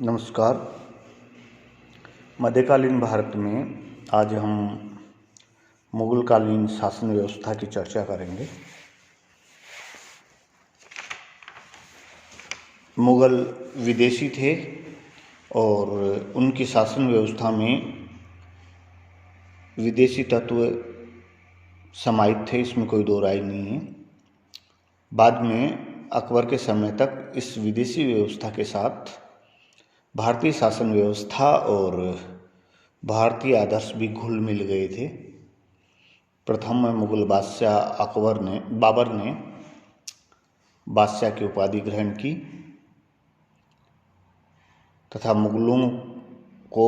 नमस्कार। मध्यकालीन भारत में आज हम मुगलकालीन शासन व्यवस्था की चर्चा करेंगे। मुगल विदेशी थे और उनकी शासन व्यवस्था में विदेशी तत्व समाहित थे, इसमें कोई दो राय नहीं है। बाद में अकबर के समय तक इस विदेशी व्यवस्था के साथ भारतीय शासन व्यवस्था और भारतीय आदर्श भी घुल मिल गए थे। प्रथम मुगल बादशाह बाबर ने बादशाह की उपाधि ग्रहण की तथा मुगलों को,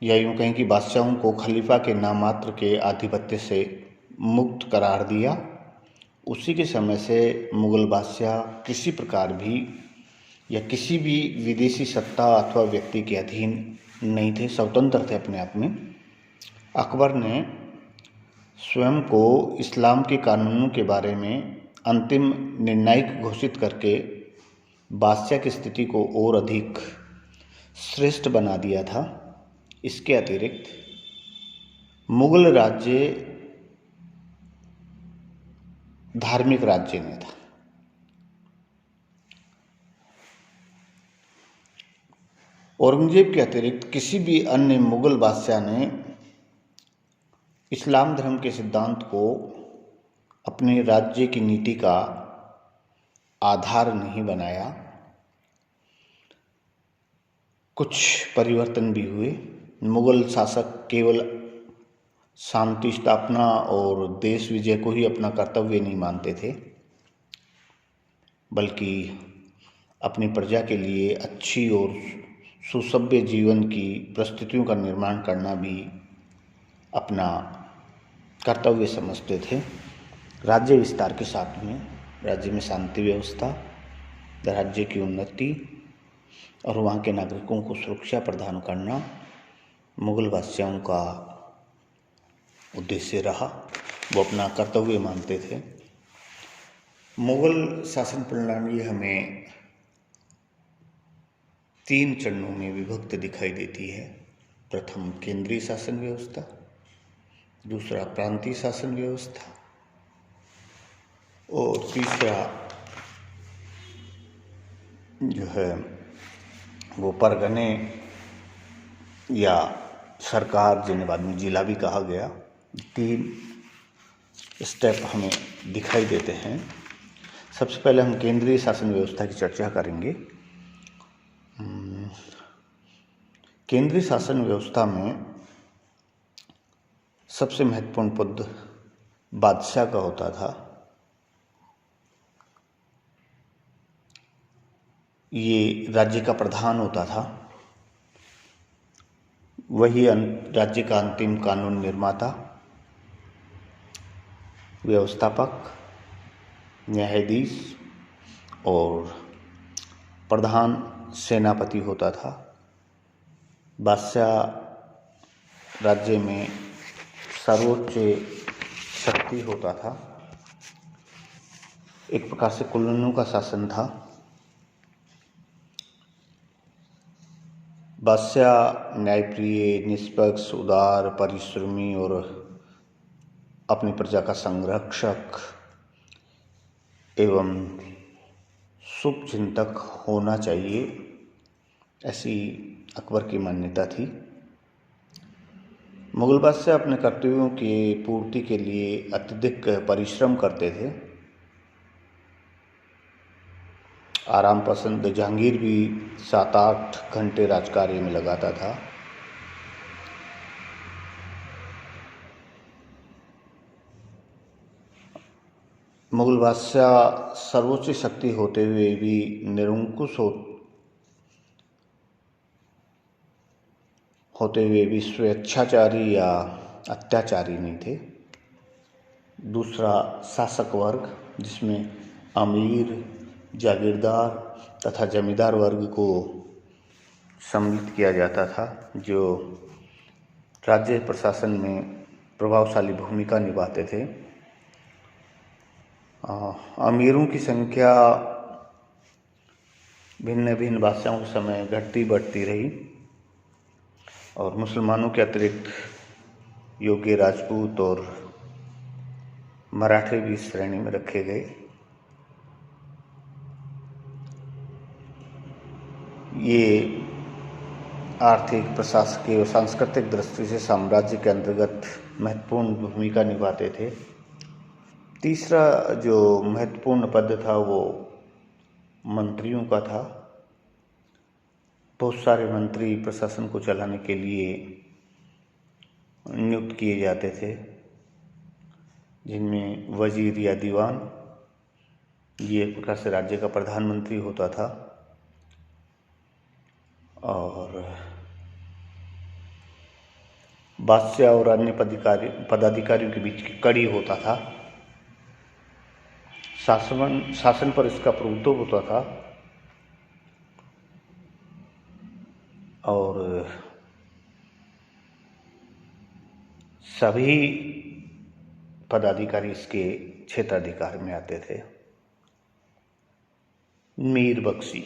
या यूँ कहें कि बादशाहों को, खलीफा के नाममात्र के आधिपत्य से मुक्त करार दिया। उसी के समय से मुगल बादशाह किसी प्रकार भी या किसी भी विदेशी सत्ता अथवा व्यक्ति के अधीन नहीं थे, स्वतंत्र थे अपने आप में। अकबर ने स्वयं को इस्लाम के कानूनों के बारे में अंतिम निर्णायक घोषित करके बादशाह की स्थिति को और अधिक श्रेष्ठ बना दिया था। इसके अतिरिक्त मुगल राज्य धार्मिक राज्य नहीं था। औरंगजेब के अतिरिक्त किसी भी अन्य मुगल बादशाह ने इस्लाम धर्म के सिद्धांत को अपने राज्य की नीति का आधार नहीं बनाया। कुछ परिवर्तन भी हुए। मुगल शासक केवल शांति स्थापना और देश विजय को ही अपना कर्तव्य नहीं मानते थे, बल्कि अपनी प्रजा के लिए अच्छी और सुसभ्य जीवन की परिस्थितियों का निर्माण करना भी अपना कर्तव्य समझते थे। राज्य विस्तार के साथ में राज्य में शांति व्यवस्था, राज्य की उन्नति और वहाँ के नागरिकों को सुरक्षा प्रदान करना मुगल बादशाहों का उद्देश्य रहा। वो अपना कर्तव्य मानते थे। मुगल शासन प्रणाली हमें 3 चरणों में विभक्त दिखाई देती है। प्रथम केंद्रीय शासन व्यवस्था, दूसरा प्रांतीय शासन व्यवस्था और तीसरा जो है वो परगने या सरकार, जिन्हें बाद में जिला भी कहा गया। 3 स्टेप हमें दिखाई देते हैं। सबसे पहले हम केंद्रीय शासन व्यवस्था की चर्चा करेंगे। केंद्रीय शासन व्यवस्था में सबसे महत्वपूर्ण पद बादशाह का होता था। ये राज्य का प्रधान होता था। वही राज्य का अंतिम कानून निर्माता, व्यवस्थापक, न्यायाधीश और प्रधान सेनापति होता था। बादशाह राज्य में सर्वोच्च शक्ति होता था। एक प्रकार से कुलीनों का शासन था। बादशाह न्यायप्रिय, निष्पक्ष, उदार, परिश्रमी और अपनी प्रजा का संरक्षक एवं शुभचिंतक होना चाहिए, ऐसी अकबर की मान्यता थी। मुगल बादशाह अपने कर्तव्यों की पूर्ति के लिए अत्यधिक परिश्रम करते थे। आराम पसंद जहांगीर भी 7-8 घंटे राजकार्य में लगाता था। मुगल बादशाह सर्वोच्च शक्ति होते हुए भी निरंकुश होते हुए भी स्वेच्छाचारी या अत्याचारी नहीं थे। दूसरा शासक वर्ग, जिसमें अमीर, जागीरदार तथा जमींदार वर्ग को सम्मिलित किया जाता था, जो राज्य प्रशासन में प्रभावशाली भूमिका निभाते थे। अमीरों की संख्या भिन्न भिन्न भाषाओं के समय घटती बढ़ती रही और मुसलमानों के अतिरिक्त योग्य राजपूत और मराठे भी इस श्रेणी में रखे गए। ये आर्थिक, प्रशासकीय और सांस्कृतिक दृष्टि से साम्राज्य के अंतर्गत महत्वपूर्ण भूमिका निभाते थे। तीसरा जो महत्वपूर्ण पद था वो मंत्रियों का था। बहुत सारे मंत्री प्रशासन को चलाने के लिए नियुक्त किए जाते थे, जिनमें वजीर या दीवान, ये एक प्रकार से राज्य का प्रधानमंत्री होता था, और बादशाह और अन्य पदाधिकारियों के बीच की कड़ी होता था। शासन पर इसका प्रभुत्व होता था और सभी पदाधिकारी इसके क्षेत्राधिकार में आते थे। मीर बख्शी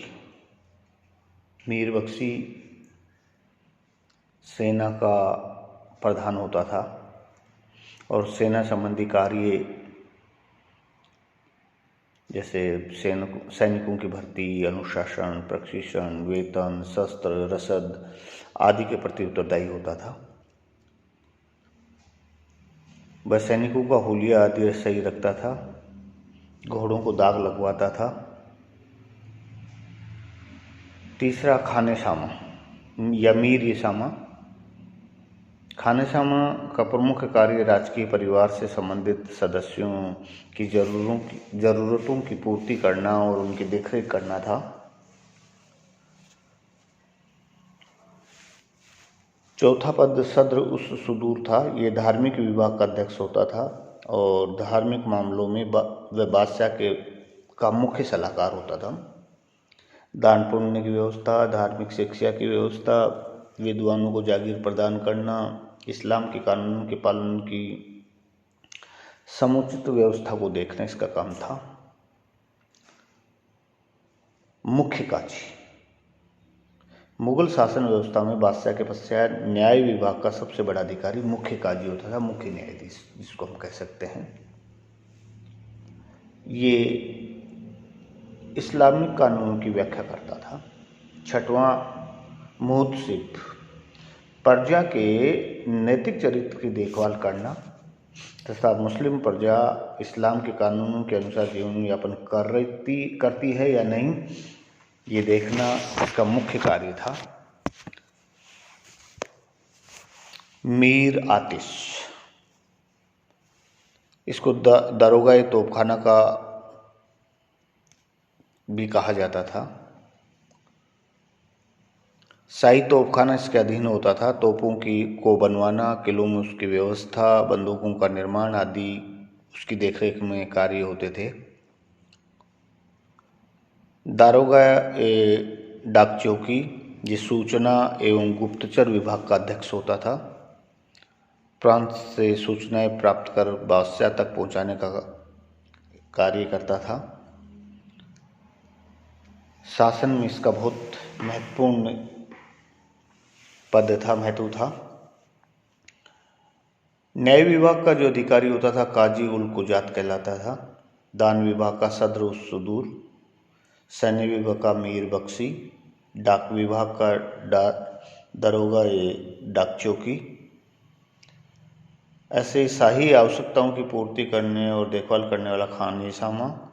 सेना का प्रधान होता था और सेना संबंधी कार्य जैसे सैनिकों की भर्ती, अनुशासन, प्रशिक्षण, वेतन, शस्त्र, रसद आदि के प्रति उत्तरदायी होता था। वह सैनिकों का हुलिया आदि सही रखता था, घोड़ों को दाग लगवाता था। तीसरा खानेसामा या मीर ये सामा। खानेसामा का प्रमुख कार्य राजकीय परिवार से संबंधित सदस्यों की जरूरतों की पूर्ति करना और उनकी देखरेख करना था। चौथा पद सद्र उस सुदूर था। ये धार्मिक विभाग का अध्यक्ष होता था और धार्मिक मामलों में वह बादशाह का मुख्य सलाहकार होता था। दान पुण्य की व्यवस्था, धार्मिक शिक्षा की व्यवस्था, विद्वानों को जागीर प्रदान करना, इस्लाम के कानूनों के पालन की समुचित व्यवस्था को देखना इसका काम था। मुख्य काजी। मुगल शासन व्यवस्था में बादशाह के पश्चात न्याय विभाग का सबसे बड़ा अधिकारी मुख्य काजी होता था, मुख्य न्यायाधीश जिसको हम कह सकते हैं। ये इस्लामिक कानूनों की व्याख्या करता था। छठवां मुहतसिब, प्रजा के नैतिक चरित्र की देखभाल करना तथा मुस्लिम प्रजा इस्लाम के कानूनों के अनुसार जीवन यापन करती है या नहीं, ये देखना इसका मुख्य कार्य था। मीर आतिश, इसको दारोगा तोपखाना का भी कहा जाता था। शाही तोपखाना इसके अधीन होता था। तोपों को बनवाना, किलों में उसकी व्यवस्था, बंदूकों का निर्माण आदि उसकी देखरेख में कार्य होते थे। दारोगा डाक चौकी, ये सूचना एवं गुप्तचर विभाग का अध्यक्ष होता था। प्रांत से सूचनाएं प्राप्त कर बादशाह तक पहुंचाने का कार्य करता था। शासन में इसका बहुत महत्वपूर्ण महत्व था। न्याय विभाग का जो अधिकारी होता था काजी उल कुजात कहलाता था। दान विभाग का सद्र उस सुदूर, सैन्य विभाग का मीर बख्शी, डाक विभाग का दरोगा डाक चौकी। ऐसे शाही आवश्यकताओं की पूर्ति करने और देखभाल करने वाला खानेसामा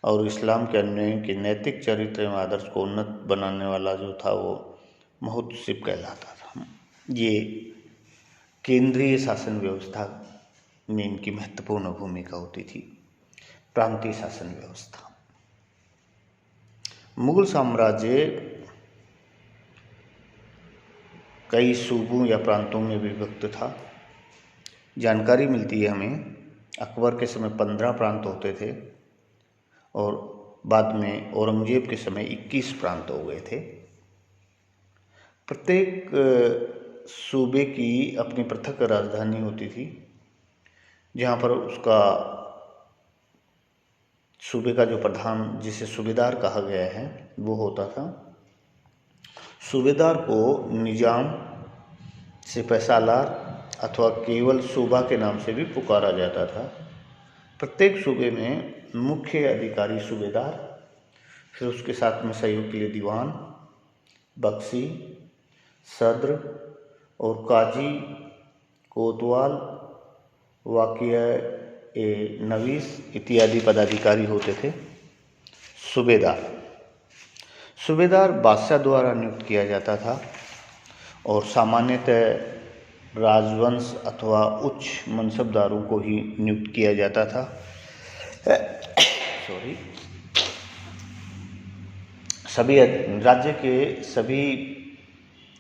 और इस्लाम के अन्यायियों के नैतिक चरित्र एवं आदर्श को उन्नत बनाने वाला जो था वो मुहतसिब कहलाता था। ये केंद्रीय शासन व्यवस्था में इनकी महत्वपूर्ण भूमिका होती थी। प्रांतीय शासन व्यवस्था। मुगल साम्राज्य कई सूबों या प्रांतों में विभक्त था। जानकारी मिलती है हमें अकबर के समय 15 प्रांत होते थे और बाद में औरंगजेब के समय 21 प्रांत हो गए थे। प्रत्येक सूबे की अपनी पृथक राजधानी होती थी, जहाँ पर उसका सूबे का जो प्रधान, जिसे सूबेदार कहा गया है, वो होता था। सूबेदार को निजाम, सिपहसालार अथवा केवल सूबा के नाम से भी पुकारा जाता था। प्रत्येक सूबे में मुख्य अधिकारी सूबेदार, फिर उसके साथ में सहयोग के लिए दीवान, बख्शी, सद्र और काजी, कोतवाल, वाकिया ए नवीस इत्यादि पदाधिकारी होते थे। सूबेदार बादशाह द्वारा नियुक्त किया जाता था और सामान्यतः राजवंश अथवा उच्च मनसबदारों को ही नियुक्त किया जाता था। सभी राज्य के सभी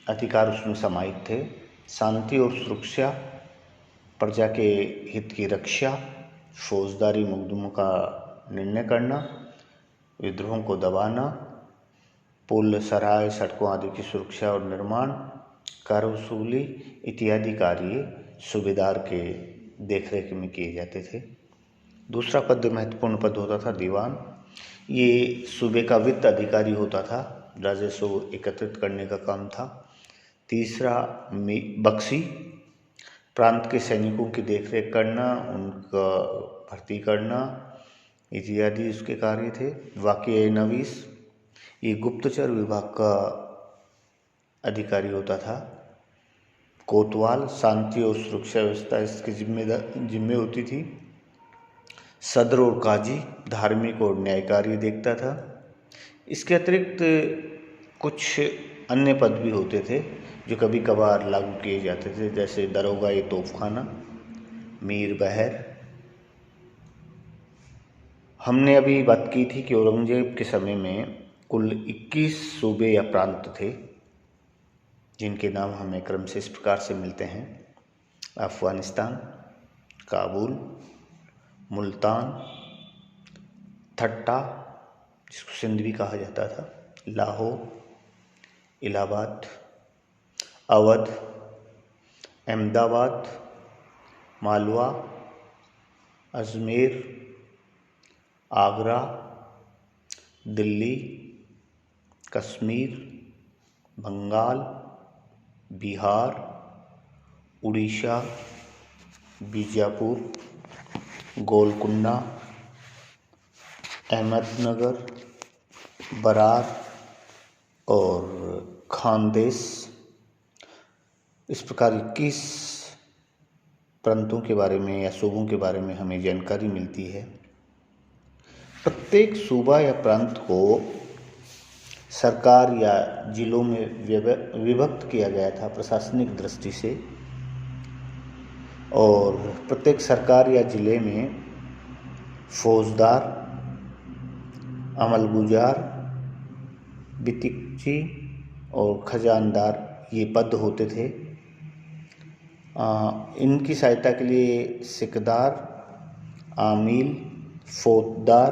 अधिकार उसमें समाहित थे। शांति और सुरक्षा, प्रजा के हित की रक्षा, फौजदारी मुकदमों का निर्णय करना, विद्रोहों को दबाना, पुल, सराय, सड़कों आदि की सुरक्षा और निर्माण, कर वसूली इत्यादि कार्य सूबेदार के देखरेख में किए जाते थे। दूसरा पद, महत्वपूर्ण पद होता था दीवान। ये सूबे का वित्त अधिकारी होता था, राजस्व एकत्रित करने का काम था। तीसरा बख्शी, प्रांत के सैनिकों की देखरेख करना, उनका भर्ती करना इत्यादि उसके कार्य थे। वाकिया नवीस, ये गुप्तचर विभाग का अधिकारी होता था। कोतवाल, शांति और सुरक्षा व्यवस्था इसकी जिम्मे होती थी। सद्र और काजी, धार्मिक और न्याय कार्य देखता था। इसके अतिरिक्त कुछ अन्य पद भी होते थे जो कभी कभार लागू किए जाते थे, जैसे दरोगा ए तोपखाना, मीर बहर। हमने अभी बात की थी कि औरंगजेब के समय में कुल 21 सूबे या प्रांत थे, जिनके नाम हमें क्रम से इस प्रकार से मिलते हैं: अफगानिस्तान, काबुल, मुल्तान, ठट्टा जिसको सिंध भी कहा जाता था, लाहौर, इलाहाबाद, अवध, अहमदाबाद, मालवा, अजमेर, आगरा, दिल्ली, कश्मीर, बंगाल, बिहार, उड़ीसा, बीजापुर, गोलकुंडा, अहमदनगर, बरार और खानदेश। इस प्रकार 21 प्रांतों के बारे में या सूबों के बारे में हमें जानकारी मिलती है। प्रत्येक सूबा या प्रांत को सरकार या जिलों में विभक्त किया गया था प्रशासनिक दृष्टि से, और प्रत्येक सरकार या जिले में फौजदार, अमलगुजार, बितिकची और खजानदार ये पद होते थे। इनकी सहायता के लिए सिकदार, आमील, फौजदार,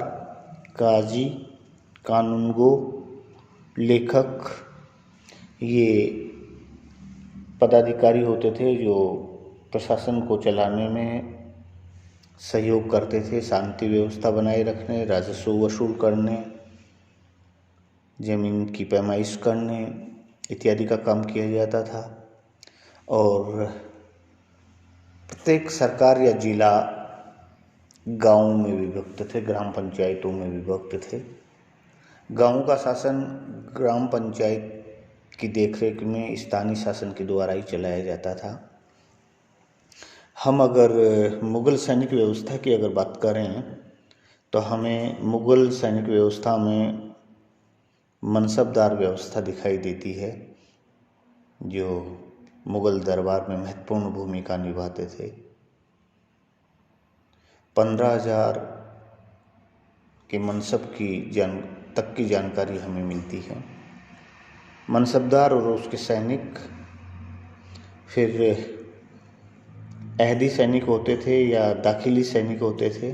काजी, कानूनगो, लेखक ये पदाधिकारी होते थे जो प्रशासन को चलाने में सहयोग करते थे, शांति व्यवस्था बनाए रखने, राजस्व वसूल करने, जमीन की पैमाइश करने इत्यादि का काम किया जाता था। और प्रत्येक सरकार या जिला गाँव में विभक्त थे, ग्राम पंचायतों में विभक्त थे। गाँव का शासन ग्राम पंचायत की देखरेख में स्थानीय शासन के द्वारा ही चलाया जाता था। हम अगर मुग़ल सैनिक व्यवस्था की अगर बात करें तो हमें मुग़ल सैनिक व्यवस्था में मनसबदार व्यवस्था दिखाई देती है, जो मुग़ल दरबार में महत्वपूर्ण भूमिका निभाते थे। 15,000 के मनसब की जानकारी हमें मिलती है। मनसबदार और उसके सैनिक फिर अहदी सैनिक होते थे या दाखिली सैनिक होते थे।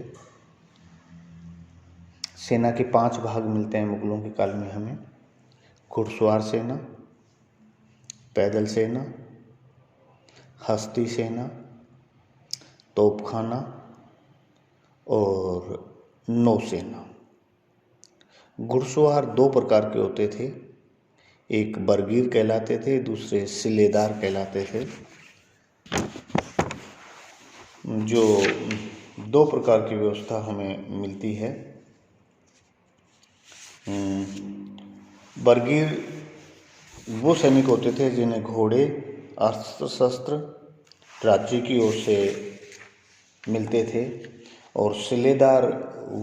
सेना के 5 भाग मिलते हैं मुग़लों के काल में हमें: घुड़सवार सेना, पैदल सेना, हस्ती सेना, तोपखाना और नौसेना। घुड़सवार दो प्रकार के होते थे, एक बरगीर कहलाते थे, दूसरे सिलेदार कहलाते थे। जो दो प्रकार की व्यवस्था हमें मिलती है। बरगीर वो सैनिक होते थे जिन्हें घोड़े, अस्त्र शस्त्र राज्य की ओर से मिलते थे, और सिलेदार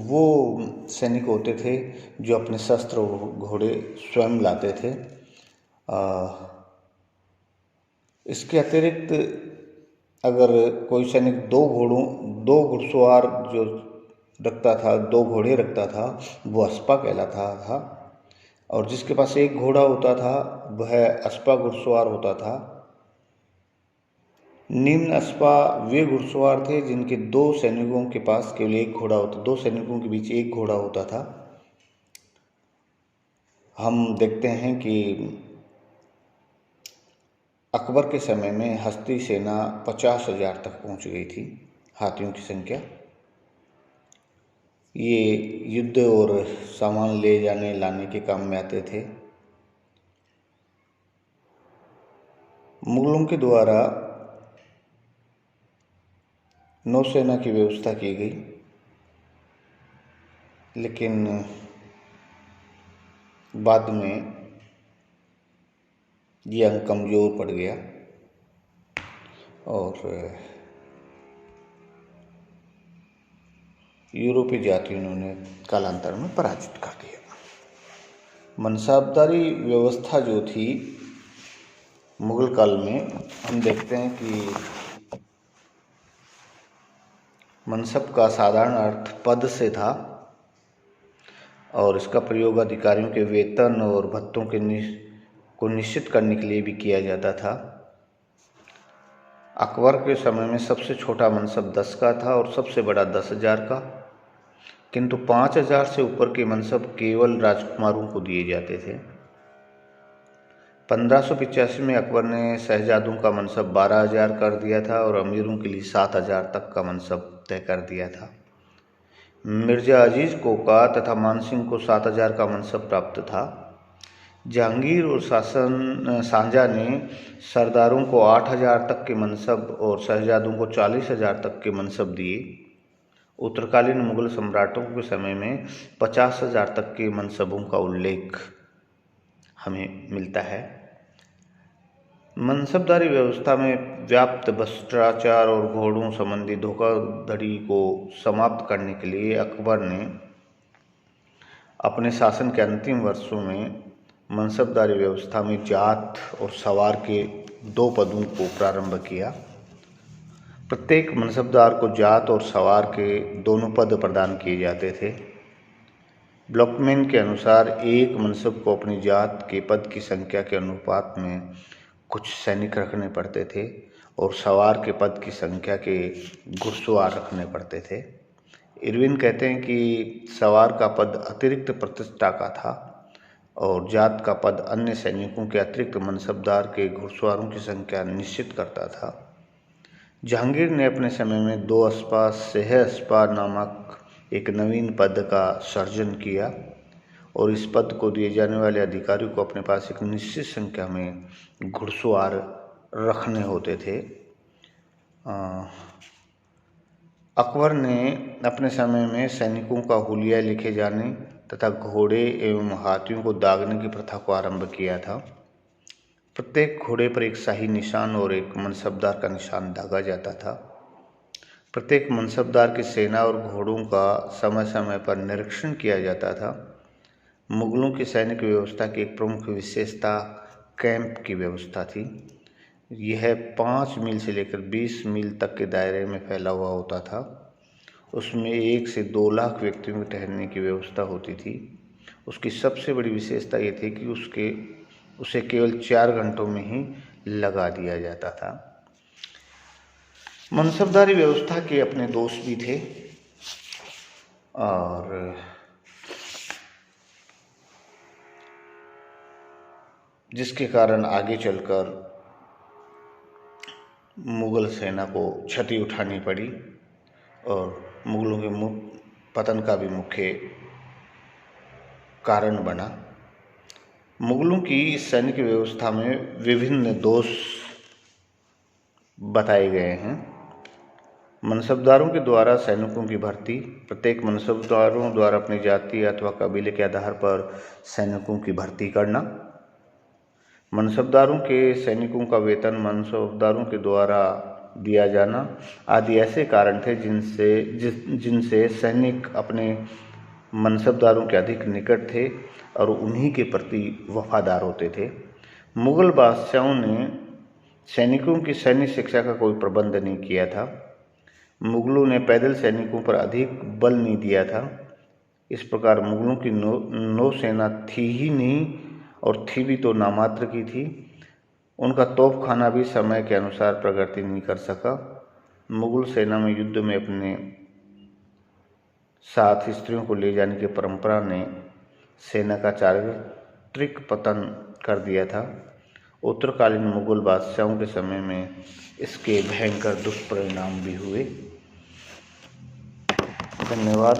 वो सैनिक होते थे जो अपने शस्त्र और घोड़े स्वयं लाते थे। इसके अतिरिक्त अगर कोई सैनिक दो घुड़सवार जो रखता था, दो घोड़े रखता था, वो अस्पा कहलाता था, और जिसके पास एक घोड़ा होता था वह अस्पा घुड़सवार होता था। निम्न अस्पा वे घुड़सवार थे जिनके दो सैनिकों के पास केवल एक घोड़ा होता, दो सैनिकों के बीच एक घोड़ा होता था। हम देखते हैं कि अकबर के समय में हस्ती सेना 50,000 तक पहुंच गई थी, हाथियों की संख्या। ये युद्ध और सामान ले जाने लाने के काम में आते थे। मुगलों के द्वारा नौसेना की व्यवस्था की गई, लेकिन बाद में ये अंग कमज़ोर पड़ गया और यूरोपीय जातियों ने कालांतर में पराजित कर दिया। मनसबदारी व्यवस्था जो थी मुगल काल में, हम देखते हैं कि मनसब का साधारण अर्थ पद से था, और इसका प्रयोग अधिकारियों के वेतन और भत्तों को निश्चित करने के लिए भी किया जाता था। अकबर के समय में सबसे छोटा मनसब 10 का था और सबसे बड़ा 10,000 का, किंतु 5,000 से ऊपर के मनसब केवल राजकुमारों को दिए जाते थे। 1585 में अकबर ने शहजादों का मनसब 12,000 कर दिया था और अमीरों के लिए 7,000 तक का मनसब तय कर दिया था। मिर्जा अजीज कोका तथा मानसिंह को 7,000 का मनसब प्राप्त था। जहांगीर और शाहजहां ने सरदारों को 8,000 तक के मनसब और शहजादों को 40,000 तक के मनसब दिए। उत्तरकालीन मुगल सम्राटों के समय में 50,000 तक के मनसबों का उल्लेख हमें मिलता है। मनसबदारी व्यवस्था में व्याप्त भ्रष्टाचार और घोड़ों संबंधी धोखाधड़ी को समाप्त करने के लिए अकबर ने अपने शासन के अंतिम वर्षों में मनसबदारी व्यवस्था में जात और सवार के 2 पदों को प्रारंभ किया। प्रत्येक मनसबदार को जात और सवार के दोनों पद प्रदान किए जाते थे। ब्लॉकमैन के अनुसार एक मनसब को अपनी जात के पद की संख्या के अनुपात में कुछ सैनिक रखने पड़ते थे और सवार के पद की संख्या के घुड़सवार रखने पड़ते थे। इरविन कहते हैं कि सवार का पद अतिरिक्त प्रतिष्ठा का था और जात का पद अन्य सैनिकों के अतिरिक्त मनसबदार के घुड़सवारों की संख्या निश्चित करता था। जहांगीर ने अपने समय में 2 अस्पा सेह अस्पा नामक एक नवीन पद का सर्जन किया और इस पद को दिए जाने वाले अधिकारियों को अपने पास एक निश्चित संख्या में घुड़सवार रखने होते थे। अकबर ने अपने समय में सैनिकों का हुलिया लिखे जाने तथा घोड़े एवं हाथियों को दागने की प्रथा को आरंभ किया था। प्रत्येक घोड़े पर एक शाही निशान और एक मनसबदार का निशान दागा जाता था। प्रत्येक मनसबदार की सेना और घोड़ों का समय समय पर निरीक्षण किया जाता था। मुगलों की सैनिक व्यवस्था की एक प्रमुख विशेषता कैंप की व्यवस्था थी। यह 5 मील से लेकर 20 मील तक के दायरे में फैला हुआ होता था। उसमें 1 से 2 लाख व्यक्तियों के ठहरने की व्यवस्था होती थी। उसकी सबसे बड़ी विशेषता ये थी कि उसे केवल 4 घंटों में ही लगा दिया जाता था। मनसबदारी व्यवस्था के अपने दोष भी थे और जिसके कारण आगे चलकर मुगल सेना को क्षति उठानी पड़ी और मुगलों के पतन का भी मुख्य कारण बना। मुगलों की सैनिक व्यवस्था में विभिन्न दोष बताए गए हैं। मनसबदारों के द्वारा सैनिकों की भर्ती। प्रत्येक मनसबदारों द्वारा अपनी जाति अथवा कबीले के आधार पर सैनिकों की भर्ती करना। मनसबदारों के सैनिकों का वेतन मनसबदारों के द्वारा दिया जाना आदि ऐसे कारण थे जिनसे सैनिक अपने मनसबदारों के अधिक निकट थे और उन्हीं के प्रति वफादार होते थे। मुगल बादशाहों ने सैनिकों की सैन्य शिक्षा का कोई प्रबंध नहीं किया था। मुगलों ने पैदल सैनिकों पर अधिक बल नहीं दिया था। इस प्रकार मुगलों की नौसेना थी ही नहीं और थी भी तो नामात्र की थी। उनका तोपखाना भी समय के अनुसार प्रगति नहीं कर सका। मुगल सेना में युद्ध में अपने साथ स्त्रियों को ले जाने की परंपरा ने सेना का चारित्रिक पतन कर दिया था। उत्तरकालीन मुगल बादशाहों के समय में इसके भयंकर दुष्परिणाम भी हुए। धन्यवाद।